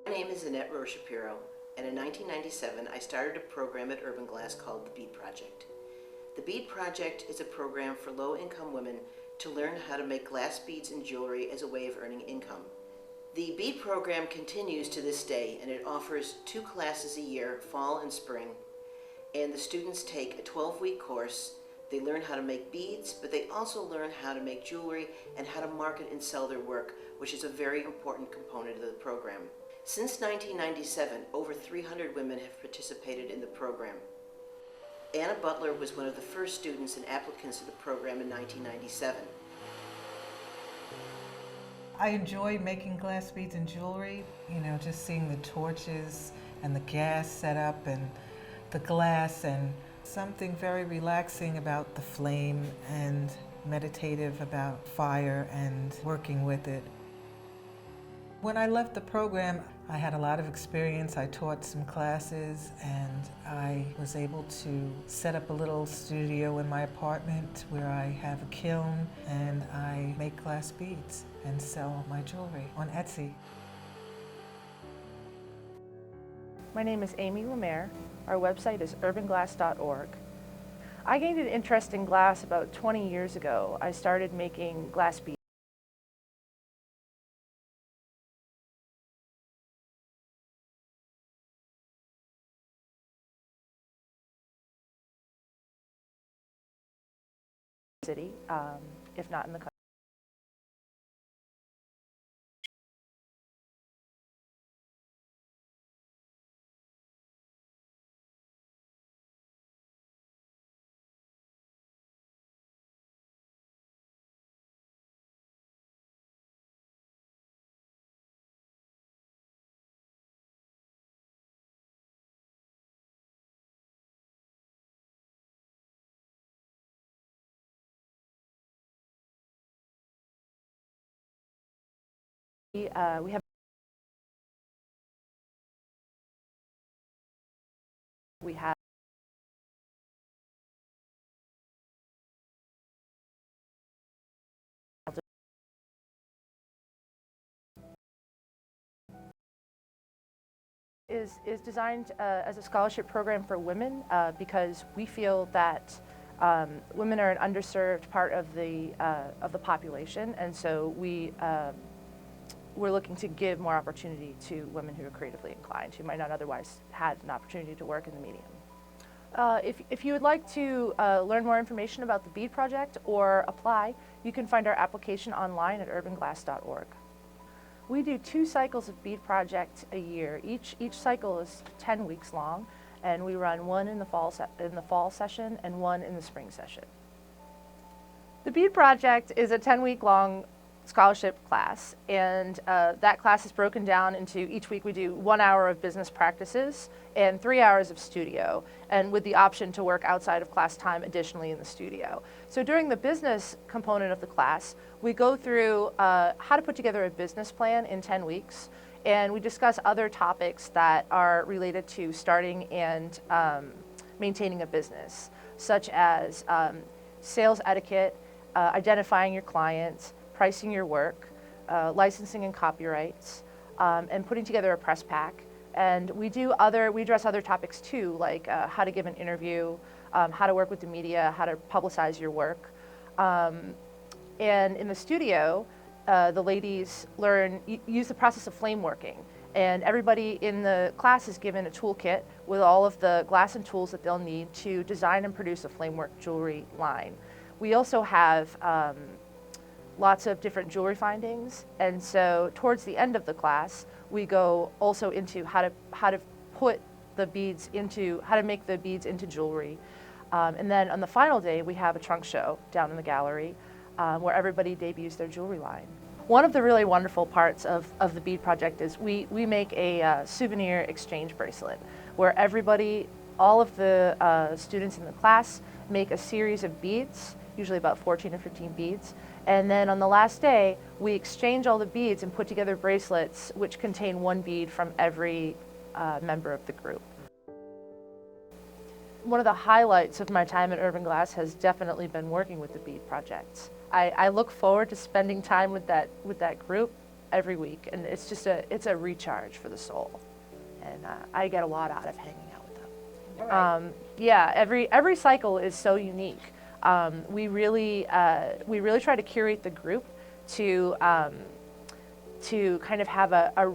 My name is Annette Rose-Shapiro, and in 1997 I started a program at Urban Glass called the Bead Project. The Bead Project is a program for low-income women to learn how to make glass beads and jewelry as a way of earning income. The Bead program continues to this day, and it offers 2 classes a year, fall and spring, and the students take a 12-week course. They learn how to make beads, but they also learn how to make jewelry and how to market and sell their work, which is a very important component of the program. Since 1997, over 300 women have participated in the program. Anna Butler was one of the first students and applicants to the program in 1997. I enjoy making glass beads and jewelry, just seeing the torches and the gas set up and the glass, and something very relaxing about the flame and meditative about fire and working with it. When I left the program, I had a lot of experience. I taught some classes, and I was able to set up a little studio in my apartment where I have a kiln and I make glass beads and sell my jewelry on Etsy. My name is Amy Lemaire. Our website is urbanglass.org. I gained an interest in glass about 20 years ago. I started making glass beads. City, if not in the country. We have is designed as a scholarship program for women because we feel that women are an underserved part of the population, and so we're looking to give more opportunity to women who are creatively inclined, who might not otherwise had an opportunity to work in the medium. If you would like to learn more information about the Bead Project or apply, you can find our application online at urbanglass.org. We do 2 cycles of Bead Project a year. Each cycle is 10 weeks long, and we run one in the fall session and one in the spring session. The Bead Project is a 10-week long scholarship class, and that class is broken down into, each week we do 1 hour of business practices and 3 hours of studio, and with the option to work outside of class time additionally in the studio. So during the business component of the class, we go through how to put together a business plan in 10 weeks, and we discuss other topics that are related to starting and maintaining a business, such as sales etiquette, identifying your clients, pricing your work, licensing and copyrights, and putting together a press pack, And we address other topics too, like how to give an interview, how to work with the media, how to publicize your work. And in the studio, the ladies use the process of flameworking. And everybody in the class is given a toolkit with all of the glass and tools that they'll need to design and produce a flamework jewelry line. We also have lots of different jewelry findings, and so towards the end of the class, we go also into how to put the beads into, how to make the beads into jewelry. And then on the final day, we have a trunk show down in the gallery where everybody debuts their jewelry line. One of the really wonderful parts of the Bead Project is we make a souvenir exchange bracelet where everybody, all of the students in the class make a series of beads, usually about 14 or 15 beads, and then on the last day, we exchange all the beads and put together bracelets which contain one bead from every member of the group. One of the highlights of my time at Urban Glass has definitely been working with the Bead Project. I look forward to spending time with that group every week, and it's just it's a recharge for the soul, and I get a lot out of hanging out with them. Right. Yeah, every cycle is so unique. We really try to curate the group to kind of have a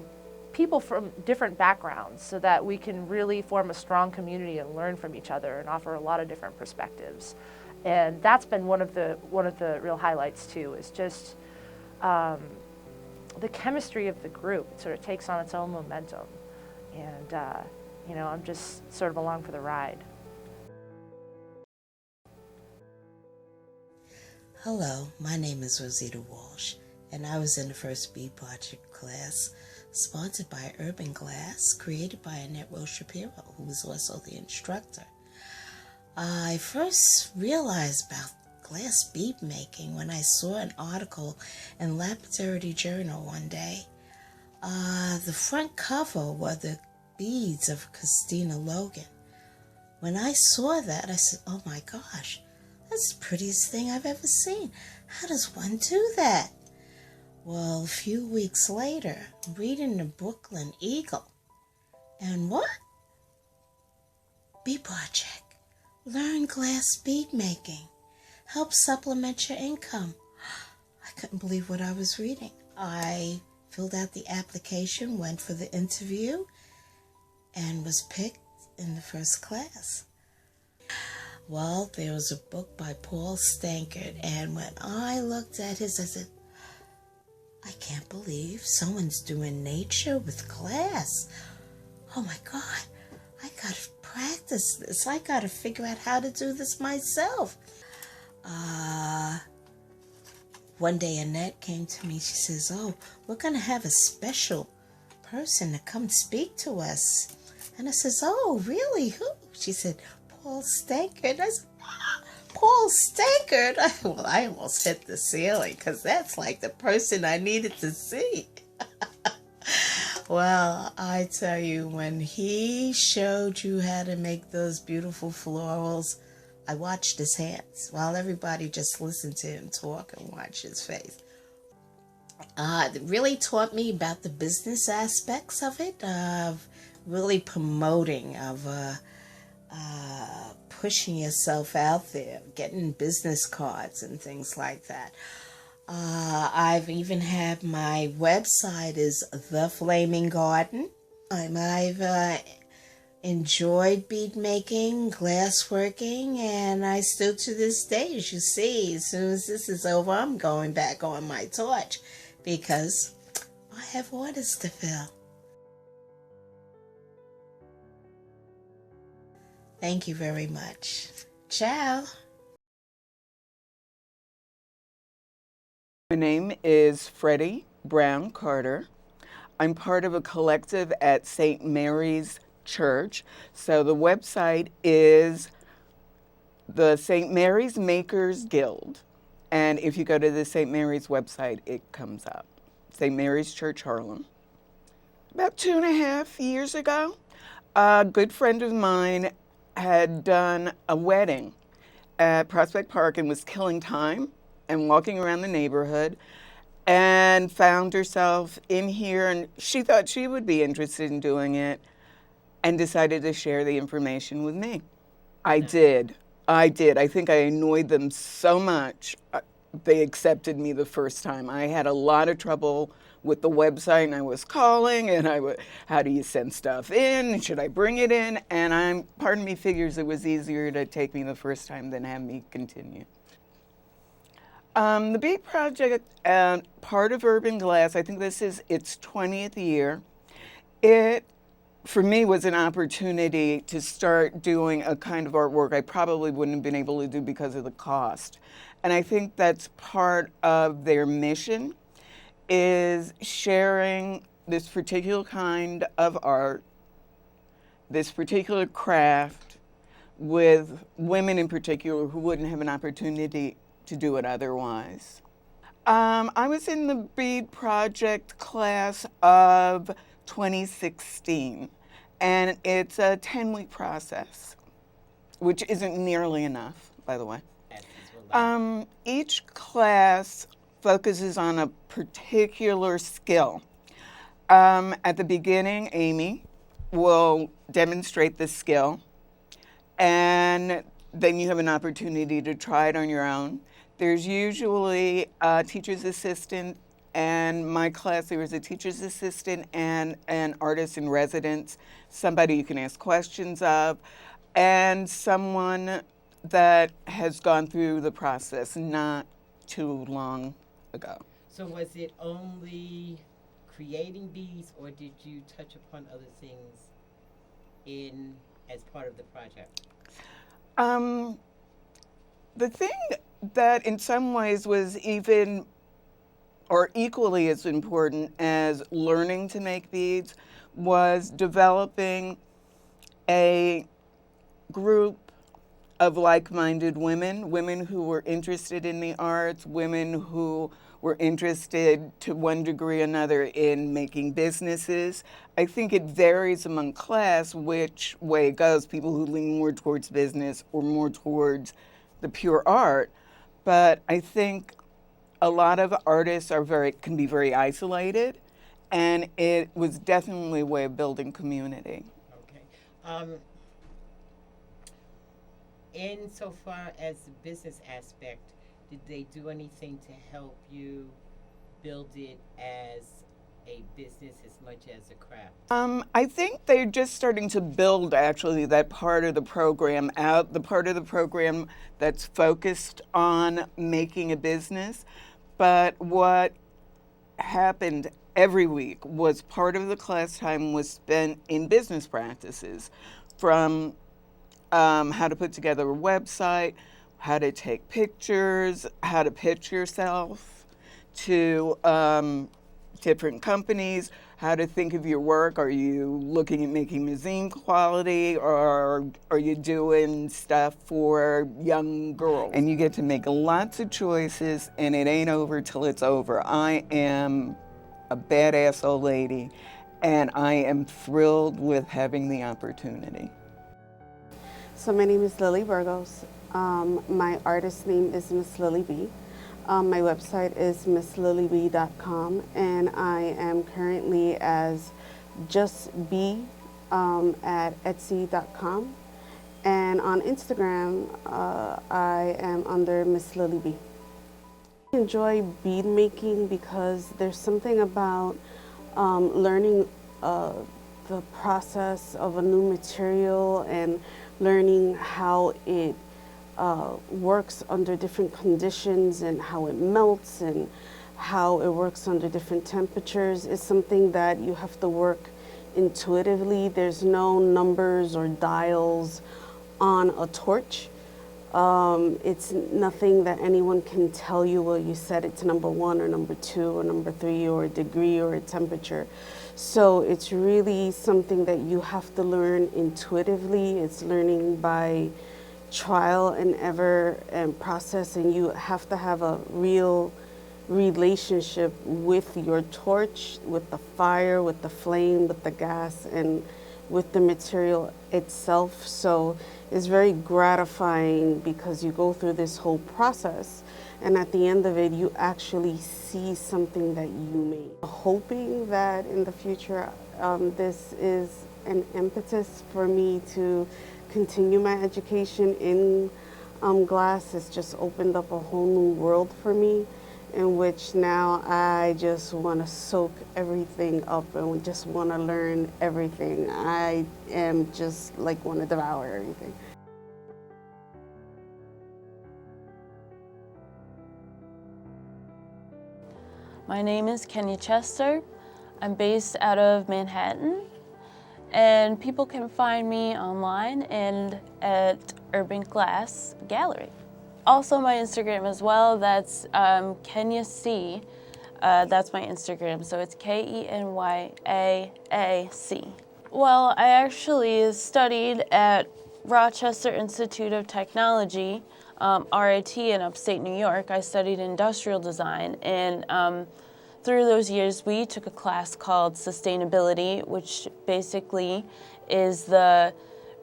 people from different backgrounds so that we can really form a strong community and learn from each other and offer a lot of different perspectives. And that's been one of the real highlights too, is just the chemistry of the group. It sort of takes on its own momentum, and I'm just sort of along for the ride. Hello, my name is Rosita Walsh, and I was in the first Bead Project class, sponsored by Urban Glass, created by Annette Rose-Shapiro, who was also the instructor. I first realized about glass bead making when I saw an article in Laboratory Journal one day. The front cover were the beads of Christina Logan. When I saw that, I said, oh my gosh, that's the prettiest thing I've ever seen. How does one do that? Well, a few weeks later, I'm reading the Brooklyn Eagle. And what? Bead Project. Learn glass bead making. Help supplement your income. I couldn't believe what I was reading. I filled out the application, went for the interview, and was picked in the first class. Well, there was a book by Paul Stankard, and when I looked at his, I said, I can't believe someone's doing nature with glass. Oh my God, I gotta practice this. I gotta figure out how to do this myself. One day Annette came to me, she says, oh, we're gonna have a special person to come speak to us. And I says, oh, really, who? She said, Paul Stankard. I said, Paul Stankard? Well, I almost hit the ceiling because that's like the person I needed to see. Well, I tell you, when he showed you how to make those beautiful florals, I watched his hands while everybody just listened to him talk and watch his face. It really taught me about the business aspects of it, of really promoting, of pushing yourself out there, getting business cards and things like that. I've even had my website is The Flaming Garden. I've enjoyed bead making, glass working, and I still to this day, as you see, as soon as this is over, I'm going back on my torch because I have orders to fill. Thank you very much. Ciao. My name is Freddie Brown Carter. I'm part of a collective at St. Mary's Church. So the website is the St. Mary's Makers Guild. And if you go to the St. Mary's website, it comes up. St. Mary's Church, Harlem. About 2.5 years ago, a good friend of mine had done a wedding at Prospect Park and was killing time and walking around the neighborhood and found herself in here, and she thought she would be interested in doing it. and decided to share the information with me. I did. I think I annoyed them so much. They accepted me the first time. I had a lot of trouble with the website, and I was calling, and how do you send stuff in? Should I bring it in? And part of me figures it was easier to take me the first time than have me continue. The Bead Project, part of Urban Glass, I think this is its 20th year. It, for me, was an opportunity to start doing a kind of artwork I probably wouldn't have been able to do because of the cost. And I think that's part of their mission, is sharing this particular kind of art, this particular craft, with women in particular who wouldn't have an opportunity to do it otherwise. I was in the Bead Project class of 2016, and it's a 10-week process, which isn't nearly enough, by the way. Each class focuses on a particular skill. At the beginning, Amy will demonstrate the skill, and then you have an opportunity to try it on your own. There's usually a teacher's assistant, and my class, there was a teacher's assistant and an artist in residence, somebody you can ask questions of, and someone that has gone through the process not too long ago. So was it only creating beads, or did you touch upon other things as part of the project? The thing that in some ways was even or equally as important as learning to make beads was developing a group of like-minded women who were interested in the arts, women who were interested to one degree or another in making businesses. I think it varies among class which way it goes, people who lean more towards business or more towards the pure art. But I think a lot of artists can be very isolated, and it was definitely a way of building community. Okay. Insofar as the business aspect, did they do anything to help you build it as a business as much as a craft? I think they're just starting to build actually that part of the program out, the part of the program that's focused on making a business. But what happened every week was part of the class time was spent in business practices, from how to put together a website, how to take pictures, how to pitch yourself to different companies, how to think of your work. Are you looking at making magazine quality, or are you doing stuff for young girls? And you get to make lots of choices, and it ain't over till it's over. I am a badass old lady, and I am thrilled with having the opportunity. So my name is Lily Burgos. My artist name is Miss Lily B. My website is misslilybee.com, and I am currently as Just B at etsy.com. And on Instagram, I am under Miss Lily B. I enjoy bead making because there's something about learning the process of a new material and learning how it works under different conditions and how it melts and how it works under different temperatures is something that you have to work intuitively. There's no numbers or dials on a torch. It's nothing that anyone can tell you, well, you set it to number 1 or number 2 or number 3 or a degree or a temperature. So it's really something that you have to learn intuitively. It's learning by trial and error and process, and you have to have a real relationship with your torch, with the fire, with the flame, with the gas, and with the material itself. So it's very gratifying because you go through this whole process, and at the end of it, you actually see something that you made. Hoping that in the future, this is an impetus for me to continue my education in glass. It's just opened up a whole new world for me, in which now I just want to soak everything up and just want to learn everything. I am just like want to devour everything. My name is Kenya Chester. I'm based out of Manhattan, and people can find me online and at Urban Glass Gallery. Also my Instagram as well, that's Kenya C. That's my Instagram, so it's KENYAAC. Well, I actually studied at Rochester Institute of Technology, RIT in upstate New York. I studied industrial design, and through those years we took a class called sustainability, which basically is the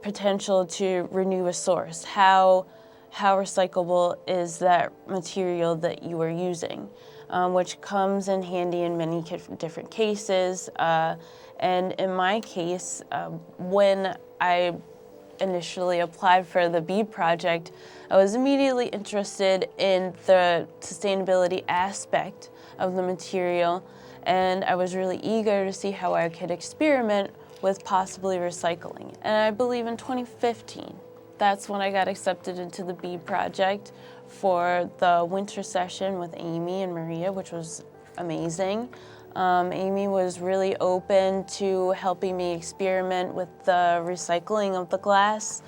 potential to renew a source. How recyclable is that material that you are using, which comes in handy in many different cases. And in my case, when I initially applied for the Bead Project, I was immediately interested in the sustainability aspect of the material, and I was really eager to see how I could experiment with possibly recycling. And I believe in 2015, that's when I got accepted into the Bead Project for the winter session with Amy and Maria, which was amazing. Amy was really open to helping me experiment with the recycling of the glass.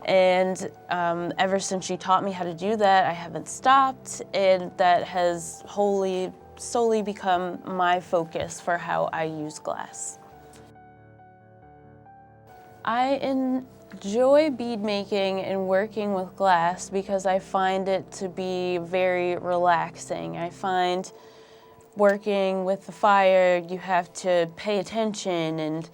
And ever since she taught me how to do that, I haven't stopped, and that has solely become my focus for how I use glass. I enjoy bead making and working with glass because I find it to be very relaxing. I find working with the fire, you have to pay attention and,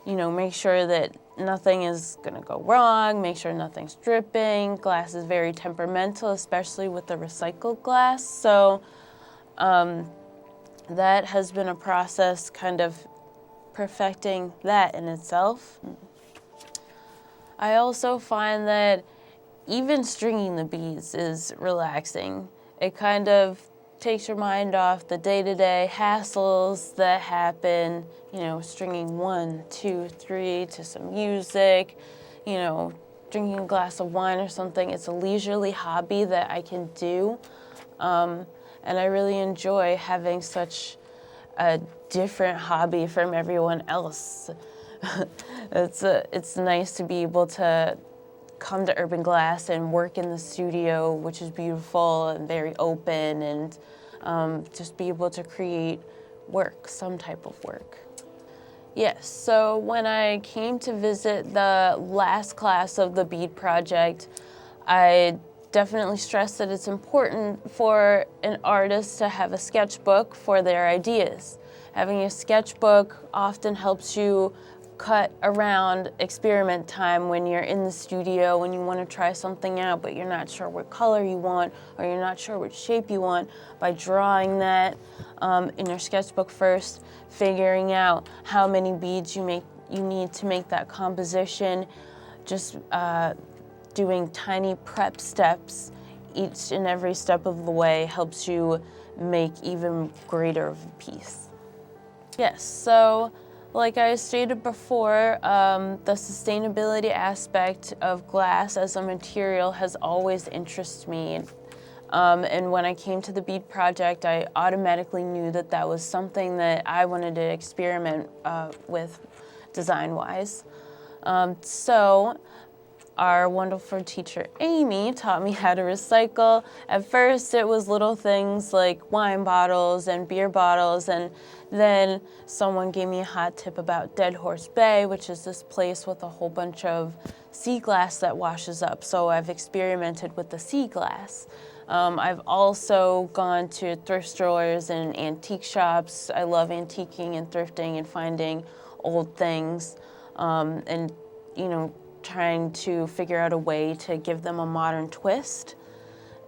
make sure that nothing is gonna go wrong, make sure nothing's dripping. Glass is very temperamental, especially with the recycled glass. So that has been a process kind of perfecting that in itself. I also find that even stringing the beads is relaxing. It kind of takes your mind off the day-to-day hassles that happen, stringing 1, 2, 3 to some music, drinking a glass of wine or something. It's a leisurely hobby that I can do, and I really enjoy having such a different hobby from everyone else. It's nice to be able to come to Urban Glass and work in the studio, which is beautiful and very open, and just be able to create work, some type of work. Yes, so when I came to visit the last class of the Bead Project, I definitely stressed that it's important for an artist to have a sketchbook for their ideas. Having a sketchbook often helps you cut around experiment time when you're in the studio, when you want to try something out, but you're not sure what color you want, or you're not sure what shape you want. By drawing that in your sketchbook first, figuring out how many beads you need to make that composition, just doing tiny prep steps each and every step of the way helps you make even greater of a piece. Yes, so like I stated before, the sustainability aspect of glass as a material has always interested me. And when I came to the Bead Project, I automatically knew that that was something that I wanted to experiment with design-wise. So our wonderful teacher, Amy, taught me how to recycle. At first, it was little things like wine bottles and beer bottles, and then someone gave me a hot tip about Dead Horse Bay, which is this place with a whole bunch of sea glass that washes up. So I've experimented with the sea glass. I've also gone to thrift stores and antique shops. I love antiquing and thrifting and finding old things, and trying to figure out a way to give them a modern twist.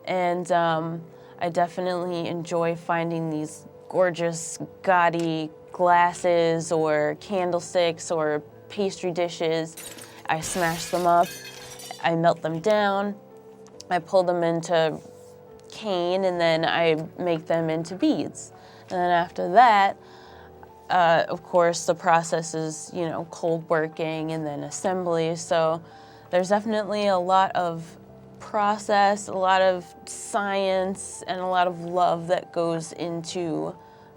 And I definitely enjoy finding these gorgeous, gaudy glasses or candlesticks or pastry dishes. I smash them up, I melt them down, I pull them into cane, and then I make them into beads. And then after that, of course, the process is, cold working and then assembly. So there's definitely a lot of process, a lot of science, and a lot of love that goes into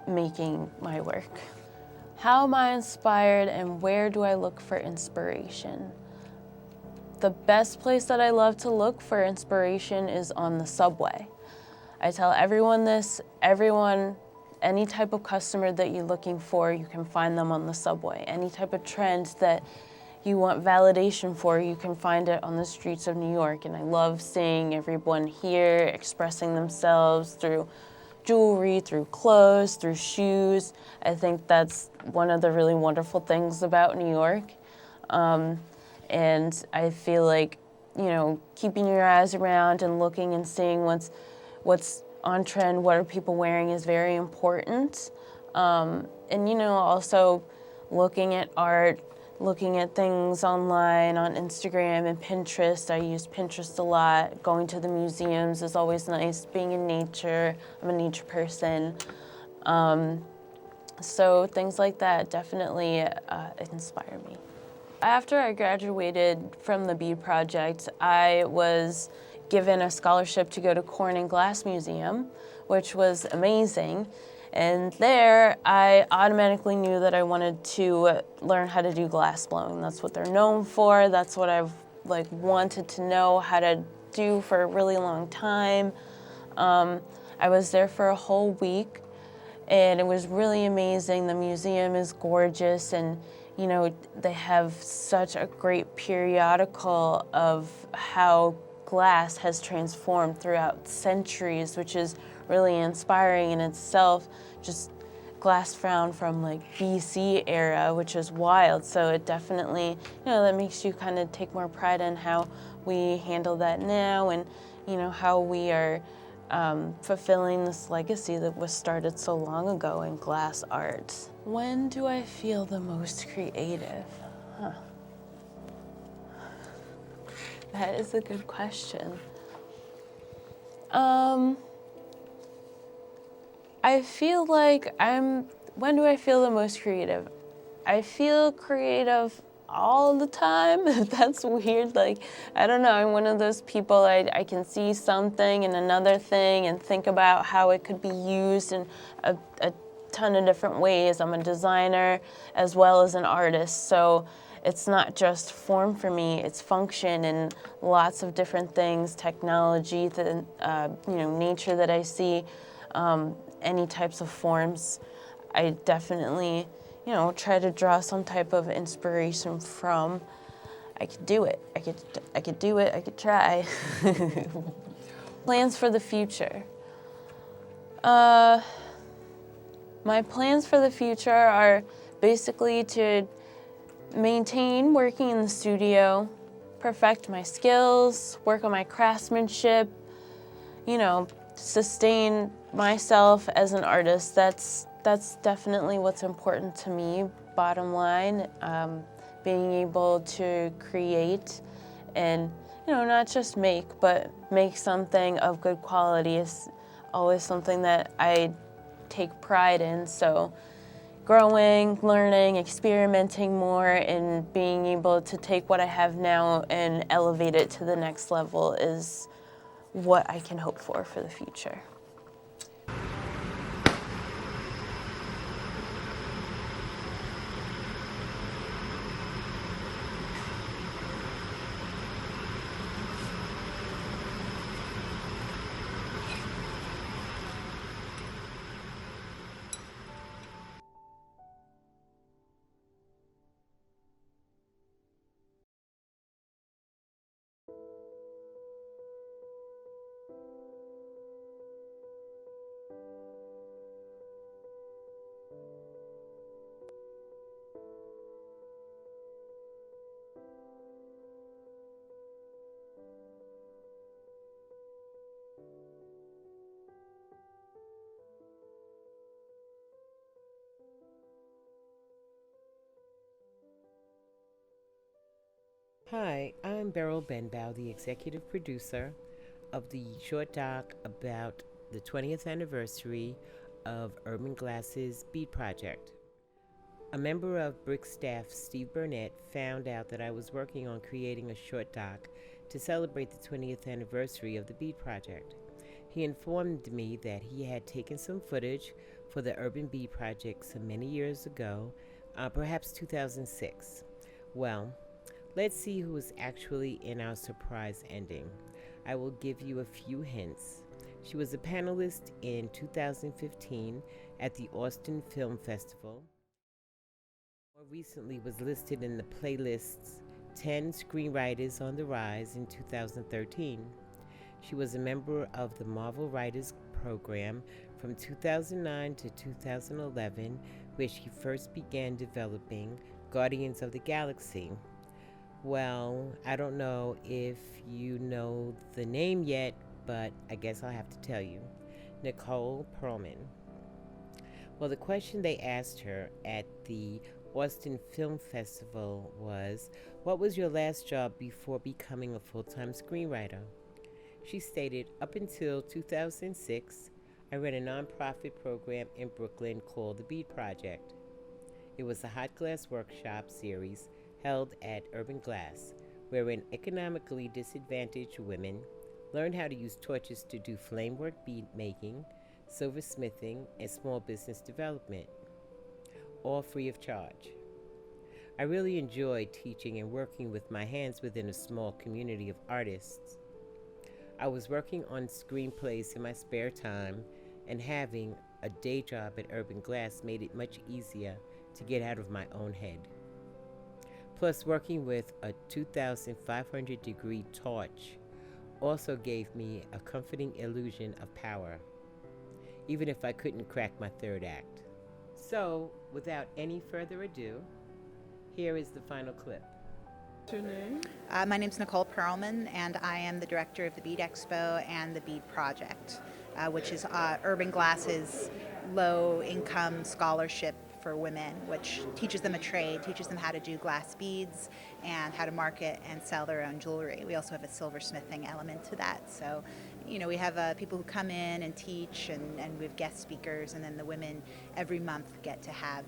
making my work. How am I inspired, and where do I look for inspiration? The best place that I love to look for inspiration is on the subway. I tell everyone this, any type of customer that you're looking for, you can find them on the subway. Any type of trend that you want validation for, you can find it on the streets of New York. And I love seeing everyone here expressing themselves through jewelry, through clothes, through shoes. I think that's one of the really wonderful things about New York. And I feel like, keeping your eyes around and looking and seeing what's on trend, what are people wearing is very important. And, also looking at art, looking at things online on Instagram and Pinterest. I use Pinterest a lot. Going to the museums is always nice. Being in nature, I'm a nature person. So things like that definitely inspire me. After I graduated from the Bead Project, I was given a scholarship to go to Corning Glass Museum, which was amazing. And there, I automatically knew that I wanted to learn how to do glass blowing. That's what they're known for. That's what I've wanted to know how to do for a really long time. I was there for a whole week, and it was really amazing. The museum is gorgeous, and they have such a great periodical of how glass has transformed throughout centuries, which is really inspiring in itself. Just glass found from BC era, which is wild. So it definitely, that makes you kind of take more pride in how we handle that now, and how we are fulfilling this legacy that was started so long ago in glass art. When do I feel the most creative? That is a good question. I feel like when do I feel the most creative? I feel creative all the time. That's weird. I don't know, I'm one of those people, I can see something and another thing and think about how it could be used in a ton of different ways. I'm a designer as well as an artist, so it's not just form for me, it's function and lots of different things, technology, nature that I see, any types of forms. I definitely, try to draw some type of inspiration from. I could do it. I could do it. I could try. Plans for the future. My plans for the future are basically to maintain working in the studio, perfect my skills, work on my craftsmanship, sustain myself as an artist. That's definitely what's important to me, bottom line. Being able to create and, not just make, but make something of good quality is always something that I take pride in. So growing, learning, experimenting more, and being able to take what I have now and elevate it to the next level is what I can hope for the future. Hi, I'm Beryl Benbow, the executive producer of the short doc about the 20th anniversary of Urban Glass's Bead Project. A member of BRIC staff, Steve Burnett, found out that I was working on creating a short doc to celebrate the 20th anniversary of the Bead Project. He informed me that he had taken some footage for the Urban Bead Project some many years ago, perhaps 2006. Well, let's see who was actually in our surprise ending. I will give you a few hints. She was a panelist in 2015 at the Austin Film Festival. More recently was listed in the playlist's 10 Screenwriters on the Rise in 2013. She was a member of the Marvel Writers Program from 2009 to 2011, where she first began developing Guardians of the Galaxy. Well, I don't know if you know the name yet, but I guess I'll have to tell you. Nicole Perlman. Well, the question they asked her at the Austin Film Festival was, what was your last job before becoming a full-time screenwriter? She stated, up until 2006, I ran a nonprofit program in Brooklyn called the Bead Project. It was a hot glass workshop series held at Urban Glass, wherein economically disadvantaged women learned how to use torches to do flamework bead making, silversmithing, and small business development, all free of charge. I really enjoyed teaching and working with my hands within a small community of artists. I was working on screenplays in my spare time, and having a day job at Urban Glass made it much easier to get out of my own head. Plus, working with a 2,500-degree torch also gave me a comforting illusion of power, even if I couldn't crack my third act. So, without any further ado, here is the final clip. What's your name? My name is Nicole Perlman, and I am the director of the Bead Expo and the Bead Project, which is Urban Glass's low-income scholarship for women, which teaches them a trade, teaches them how to do glass beads and how to market and sell their own jewelry. We also have a silversmithing element to that. So, we have people who come in and teach, and we have guest speakers, and then the women every month get to have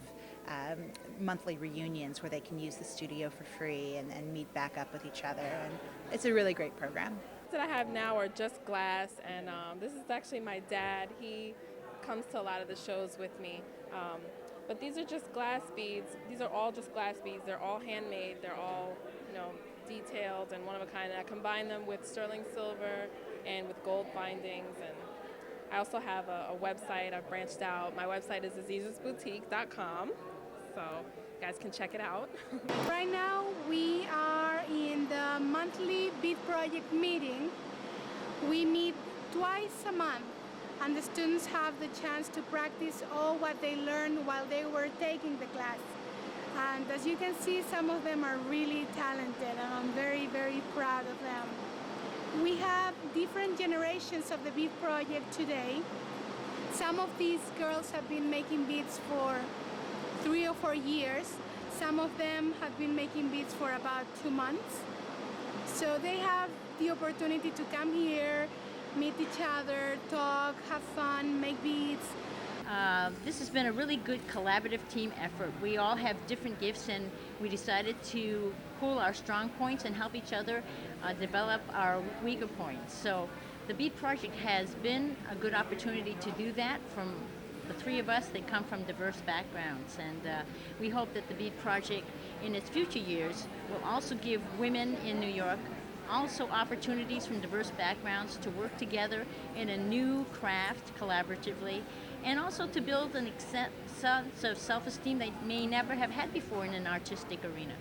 monthly reunions where they can use the studio for free and meet back up with each other. And it's a really great program. That I have now are just glass, and this is actually my dad. He comes to a lot of the shows with me. But these are just glass beads. These are all just glass beads. They're all handmade. They're all, detailed and one of a kind. And I combine them with sterling silver and with gold bindings. And I also have a website. I've branched out. My website is azizasboutique.com, so you guys can check it out. Right now we are in the monthly Bead Project meeting. We meet twice a month, and the students have the chance to practice all what they learned while they were taking the class. And as you can see, some of them are really talented, and I'm very, very proud of them. We have different generations of the Bead Project today. Some of these girls have been making beads for 3 or 4 years. Some of them have been making beads for about 2 months. So they have the opportunity to come here, meet each other, talk, have fun, make beads. This has been a really good collaborative team effort. We all have different gifts, and we decided to pull our strong points and help each other develop our weaker points. So the Bead Project has been a good opportunity to do that. From the 3 of us, they come from diverse backgrounds, and we hope that the Bead Project in its future years will also give women in New York also opportunities from diverse backgrounds to work together in a new craft collaboratively, and also to build an sense of self-esteem they may never have had before in an artistic arena.